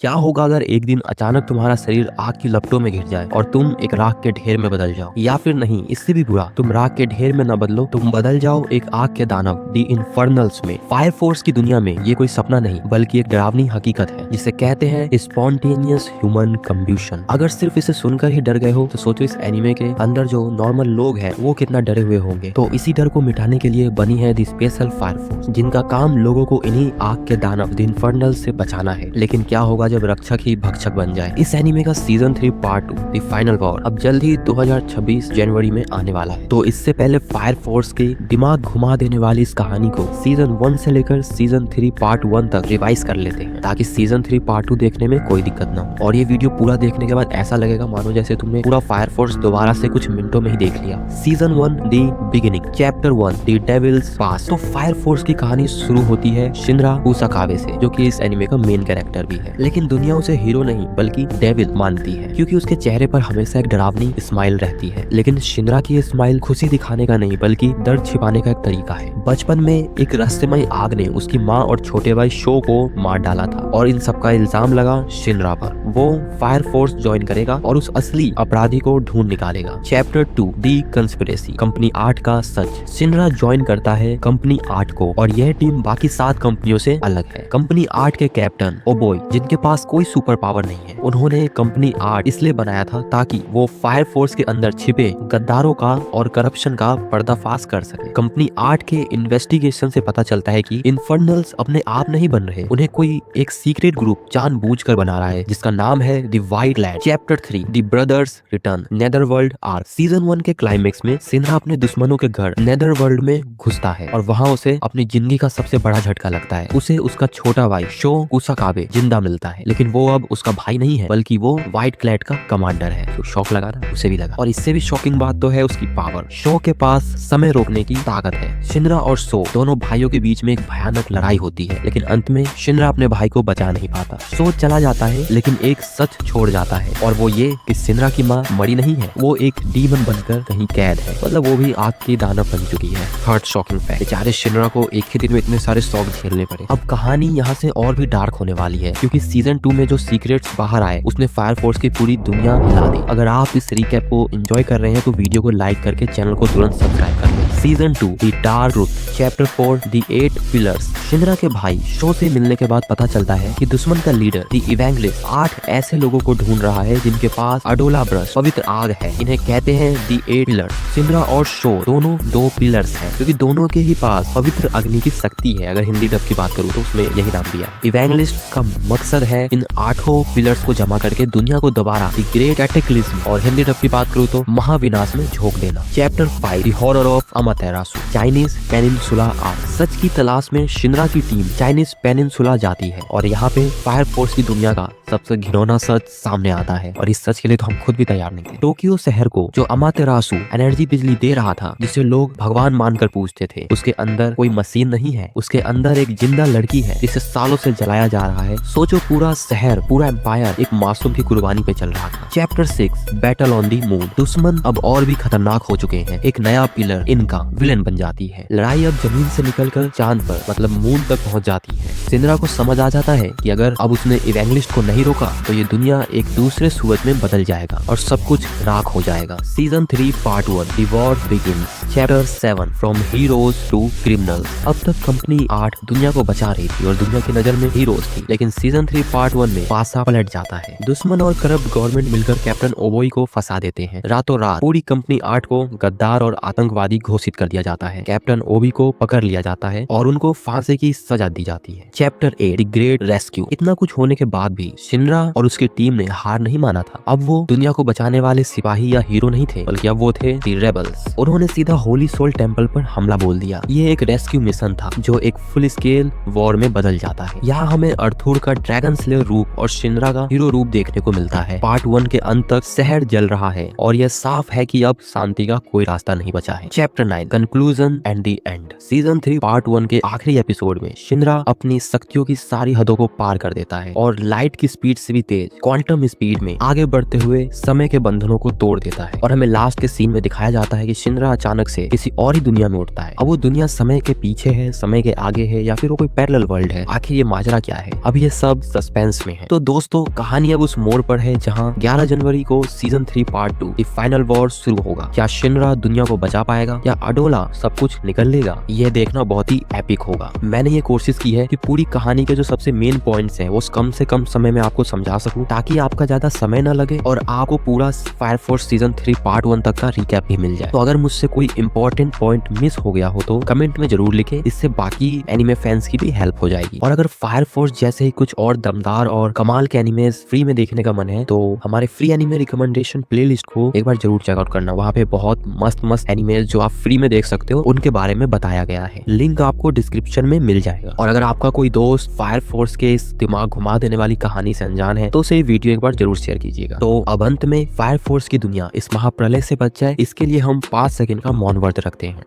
क्या होगा अगर एक दिन अचानक तुम्हारा शरीर आग की लपटों में घिर जाए और तुम एक राख के ढेर में बदल जाओ, या फिर नहीं, इससे भी बुरा, तुम राख के ढेर में न बदलो, तुम बदल जाओ एक आग के दानव, दी इन्फर्नल्स में। फायर फोर्स की दुनिया में ये कोई सपना नहीं बल्कि एक डरावनी हकीकत है जिसे कहते हैं स्पॉन्टेनियस ह्यूमन कम्ब्यूशन। अगर सिर्फ इसे सुनकर ही डर गए हो तो सोचो इस एनिमे के अंदर जो नॉर्मल लोग हैं वो कितना डरे हुए होंगे। तो इसी डर को मिटाने के लिए बनी है दी स्पेशल फायर फोर्स, जिनका काम लोगों को इन्हीं आग के दानव दी इन्फर्नल्स से बचाना है। लेकिन क्या होगा जब रक्षक ही भक्षक बन जाए। इस एनीमे का season 3 part 2 the final war अब जल्द ही 2026 जनवरी में आने वाला है। तो इससे पहले फायर फोर्स के दिमाग घुमा देने वाली इस कहानी को सीजन 1 से लेकर सीजन 3 पार्ट 1 तक रिवाइज कर लेते हैं, ताकि सीजन 3 पार्ट 2 देखने में कोई दिक्कत ना हो। और ये वीडियो पूरा देखने के बाद ऐसा लगेगा मानो जैसे तुमने पूरा फायर फोर्स दोबारा से कुछ मिनटों में ही देख लिया। Season 1 the beginning, chapter 1 the devil's pass. तो फायर फोर्स की कहानी शुरू होती है शिनरा उसाकावे से, जो कि इस एनीमे का मेन कैरेक्टर भी है। लेकिन दुनिया उसे हीरो नहीं बल्कि डेविल मानती है, क्योंकि उसके चेहरे पर हमेशा एक डरावनी स्माइल रहती है। लेकिन शिनरा की स्माइल खुशी दिखाने का नहीं बल्कि दर्द छिपाने का एक तरीका है। बचपन में एक रहस्यमय आग ने उसकी माँ और छोटे भाई शो को मार डाला था और इन सबका इल्जाम लगा शिनरा पर। वो फायर फोर्स ज्वाइन करेगा और उस असली अपराधी को ढूंढ निकालेगा। चैप्टर 2 दी कंस्पिरेसी, कंपनी 8 का सच। शिनरा ज्वाइन करता है कंपनी 8 को और यह टीम बाकी 7 कंपनियों से अलग है। कंपनी 8 के कैप्टन ओबोई, जिनके पास कोई सुपर पावर नहीं है, उन्होंने कंपनी 8 इसलिए बनाया था ताकि वो फायर फोर्स के अंदर छिपे गद्दारों का और करप्शन का पर्दाफाश कर सके। कंपनी 8 के इन्वेस्टिगेशन से पता चलता है कि इन्फर्नल्स अपने आप नहीं बन रहे, उन्हें कोई एक सीक्रेट ग्रुप जानबूझकर बना रहा है जिसका नाम है the white land. Chapter 3 the brothers return, netherworld arc. Season 1 के क्लाइमेक्स में सिन्हा अपने दुश्मनों के घर नेदरवर्ल्ड में घुसता है और वहाँ उसे अपनी जिंदगी का सबसे बड़ा झटका लगता है। उसे उसका छोटा भाई शो उसाकावे जिंदा मिलता है, लेकिन वो अब उसका भाई नहीं है बल्कि वो व्हाइट क्लैड का कमांडर है। तो शौक लगा ना, उसे भी लगा। और इससे भी शॉकिंग बात तो है उसकी पावर। शो के पास समय रोकने की ताकत है। शिनरा और शो दोनों भाइयों के बीच में एक भयानक लड़ाई होती है, लेकिन अंत में शिनरा अपने भाई को बचा नहीं पाता। शो चला जाता है लेकिन एक सच छोड़ जाता है, और वो ये कि शिनरा की माँ मरी नहीं है, वो एक डीमन बनकर कहीं कैद है। मतलब वो भी आग की दानव बन चुकी है। थर्ड शॉकिंग फैक्ट, बेचारे शिनरा को एक ही दिन में इतने सारे शौक झेलने पड़े। अब कहानी यहाँ से और भी डार्क होने वाली है, क्योंकि सीजन 2 में जो सीक्रेट्स बाहर आए उसने फायर फोर्स की पूरी दुनिया हिला दी। अगर आप इस रिकैप को एंजॉय कर रहे हैं तो वीडियो को लाइक करके चैनल को तुरंत सब्सक्राइब कर लें। Season 2 the dark truth, chapter 4 the 8 pillars. Shinra के भाई शो से मिलने के बाद पता चलता है कि दुश्मन का लीडर द इवेंगलिस्ट 8 ऐसे लोगों को ढूंढ रहा है जिनके पास अडोला ब्रश, पवित्र आग है। इन्हें कहते हैं द 8 पिलर्स। शिनरा और शो दोनों 2 पिलर्स हैं, क्योंकि दोनों के ही पास पवित्र अग्नि की शक्ति है। अगर हिंदी डब की बात करूँ तो उसमें यही नाम दिया। इवेंगलिस्ट का मकसद है इन 8 पिलर्स को जमा करके दुनिया को दोबारा द ग्रेट कैटेक्लिज्म, और हिंदी डब की बात करूँ तो महाविनाश में झोंक देना। Chapter 5 the horror of Amaterasu, Chinese peninsula arc. सच की तलाश में शिनरा की टीम चाइनीज पेनिनसुला जाती है और यहाँ पे फायर फोर्स की दुनिया का सबसे घिनौना सच सामने आता है, और इस सच के लिए तो हम खुद भी तैयार नहीं थे। टोक्यो शहर को जो अमातेरासु एनर्जी बिजली दे रहा था, जिसे लोग भगवान मानकर पूजते थे, उसके अंदर कोई मशीन नहीं है, उसके अंदर एक जिंदा लड़की है जिसे सालों से जलाया जा रहा है। सोचो, पूरा शहर, पूरा एम्पायर एक मासूम की कुर्बानी पे चल रहा था। Chapter 6 battle on the moon. दुश्मन अब और भी खतरनाक हो चुके हैं। एक नया पिलर इनका विलेन बन जाती है। लड़ाई अब जमीन से निकलकर चांद पर, मतलब मून तक पहुंच जाती है। शिनरा को समझ आ जाता है कि अगर अब उसने इवेंगलिस्ट को नहीं रोका तो ये दुनिया एक दूसरे सूरत में बदल जाएगा और सब कुछ राख हो जाएगा। Season 3 part 1 the war begins, chapter 7 from heroes to criminals. अब तक कंपनी 8 दुनिया को बचा रही थी और दुनिया की नजर में हीरोज थी, लेकिन सीजन 3 पार्ट 1 में पासा पलट जाता है। दुश्मन और करप्ट गवर्नमेंट मिलकर कैप्टन ओबोई को फंसा देते हैं। रातों रात पूरी कंपनी 8 को गद्दार और आतंकवादी घोषित कर दिया जाता है। कैप्टन ओबी को पकड़ लिया जाता है और उनको फांसी की सजा दी जाती है। Chapter 8 the great rescue. इतना कुछ होने के बाद भी शिनरा और उसकी टीम ने हार नहीं माना था। अब वो दुनिया को बचाने वाले सिपाही या हीरो नहीं थे, बल्कि अब वो थे द रेबल्स। उन्होंने सीधा होली सोल टेम्पल पर हमला बोल दिया। ये एक रेस्क्यू मिशन था जो एक फुल स्केल वॉर में बदल जाता है। यहाँ हमें अर्थूर का ड्रैगन स्लेयर रूप और शिनरा का हीरो रूप देखने को मिलता है। पार्ट 1 के अंत तक शहर जल रहा है और यह साफ है कि अब शांति का कोई रास्ता नहीं बचा है। Chapter 9 conclusion and the end. Season 3 part 1 के आखिरी एपिसोड में शिनरा अपनी शक्तियों की सारी हदों को पार कर देता है और लाइट की स्पीड से भी तेज, क्वांटम स्पीड में आगे बढ़ते हुए समय के बंधनों को तोड़ देता है। और हमें लास्ट के सीन में दिखाया जाता है कि शिनरा अचानक से किसी और ही दुनिया में उठता है। अब वो दुनिया समय के पीछे है, समय के आगे है, या फिर वो कोई पैरेलल वर्ल्ड है। आखिर ये माजरा क्या है, अब ये सब सस्पेंस में है। तो दोस्तों, कहानी अब उस मोड़ पर है जहाँ 11 जनवरी को season 3 part 2 the final war शुरू होगा। क्या शिनरा दुनिया को बचा पाएगा या अडोला सब कुछ निकल लेगा? यह देखना बहुत ही एपिक होगा। मैंने ये कोशिश की है कि पूरी कहानी के जो सबसे मेन पॉइंट्स हैं वो कम से कम समय में आपको समझा सकूं, ताकि आपका ज्यादा समय ना लगे और आपको पूरा फायर फोर्स सीजन 3 पार्ट 1 तक का रिकैप भी मिल जाए। तो अगर मुझसे कोई इंपॉर्टेंट पॉइंट मिस हो गया हो तो कमेंट में जरूर लिखें, इससे बाकी एनिमे फैंस की भी हेल्प हो जाएगी। और अगर फायर फोर्स जैसे ही कुछ और दमदार और कमाल के एनिमेज फ्री में देखने का मन है तो हमारे फ्री एनिमे रिकमेंडेशन प्लेलिस्ट को एक बार जरूर चेकआउट करना। वहाँ पे बहुत मस्त मस्त एनिमेज जो आप फ्री में देख सकते हो उनके बारे में बताया गया है। लिंक आपको डिस्क्रिप्शन में मिल जाएगा। और अगर आपका कोई दोस्त फायर फोर्स के इस दिमाग घुमा देने वाली कहानी से अनजान है तो उसे वीडियो एक बार जरूर शेयर कीजिएगा। तो अब अंत में फायर फोर्स की दुनिया इस महाप्रलय से बच जाए, इसके लिए हम 5 सेकंड का मौन व्रत रखते हैं।